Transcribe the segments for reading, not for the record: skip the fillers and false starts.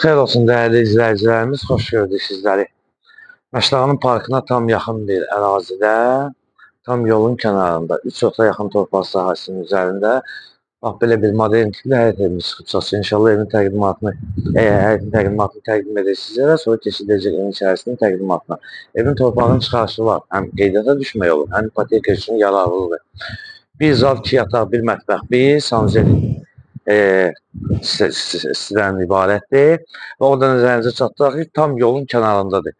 Xeyir olsun değerli izləyicilərimiz, xoş gördük sizləri. Məşləğanın parkına tam yaxın bir ərazidə, tam yolun kənarında 3 ota yaxın torpaq sahəsinin üzərində bax belə bir modern tipli həyət evimiz çıxıb çatır. İnşallah evin təqdimatını, həyətin təqdimatını təqdim edəcək sizlərə, sonra keçidəcək evin içərisinin təqdimatına. Evin torpağının çıxarışı var, həm qeydiyyata düşmək olur, həm ipoteka üçün yararlıdır. Bir zal, 2 yataq, bir mətbəx, bir sanuzel sizdən ibarətdir və oradan nəzərinizə çatdıraq ki, tam yolun kənarındadır.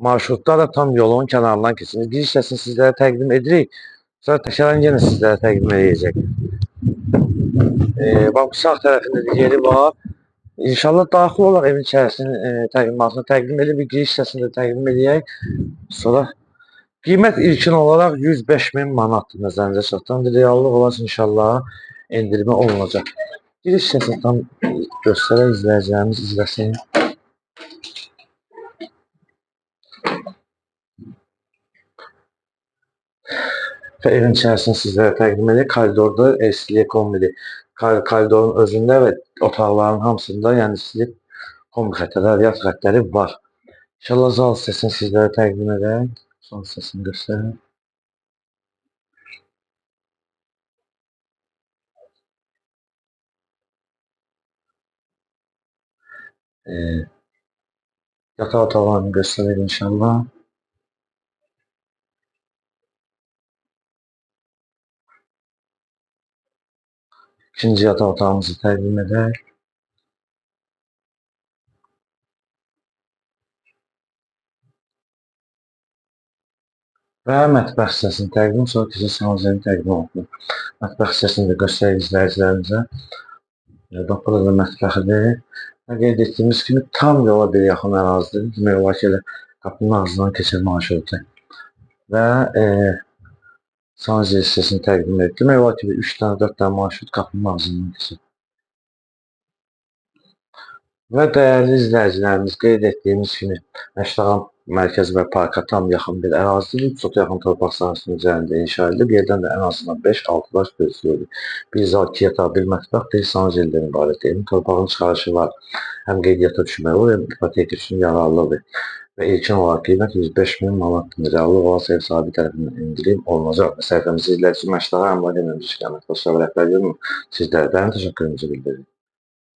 Marşrutlar da tam yolun kənarından keçir. Giriş hissəsini sizlərə təqdim edirik. Sonra təkrar yenə sizlərə təqdim edəcək. Bax, sağ tərəfində də yeri var. İnşallah daxil olaraq evin içərisinin təqdimatını təqdim edib, giriş hissəsini də təqdim edək. Sonra qiymət ilkin olaraq 105.000 manatdır nəzərinizə çatdırın. Reallıq olarsa inşallah endirmə olunacaq. Giriş hissəsini tam göstərək, izləyicilərimiz izləsin. Və evin içərisini sizlərə təqdim edək. Koridorda istilik kombidir. Koridorun özündə və otaqların hamısında, yəni istilik kombi xətləri, radiator xətləri var. İnşallah zal hissəsini sizlərə təqdim edək. Zal hissəsini göstərək. Yataq otaqlarını göstərək inşallah. İkinci yataq otağımızı təqdim edək. Və mətbəx hissəsini təqdim, sonra keçək sanuzelin təqdim olunur. Mətbəx hissəsini də göstərək izləyicilərimizə. Bax, burada mətbəxidir. Qeyd etdiyimiz kimi tam yola bir yaxın ərazidir. Demək olar ki, elə qapının ağzından keçir marşrutu. Və sanuzel hissəsini təqdim edək. Demək olar ki, 3 dənə, 4 dənə marşrut qapının ağzından keçir. Və dəyərli izləyicilərimiz, qeyd etdiyimiz kimi Məşləğan mərkəz və parka tam yaxın bir ərazidir. 3 ota yaxın torpaq sahəsinin üzərində inşa edilib. Yerdən də ən azından 5-6 daş gözləyilir. Bir zal, 2 yataq, bir mətbəx, bir sanuzeldən ibarət. Evin torpağın çıxarışı var. Həm qeydiyyata düşmək olur, həm ipoteka üçün yararlıdır. Və ilkin olaraq qiymət 105.000 manatdır. Reallıq olarsa ev sahibi tərəfindən indirim olunacaq. Səhifəmizi izləyici Məşləğan əmlak eləmiş istiqamət və rəhbərliyi sizlərdən təşəkkürümüzü bildiririk.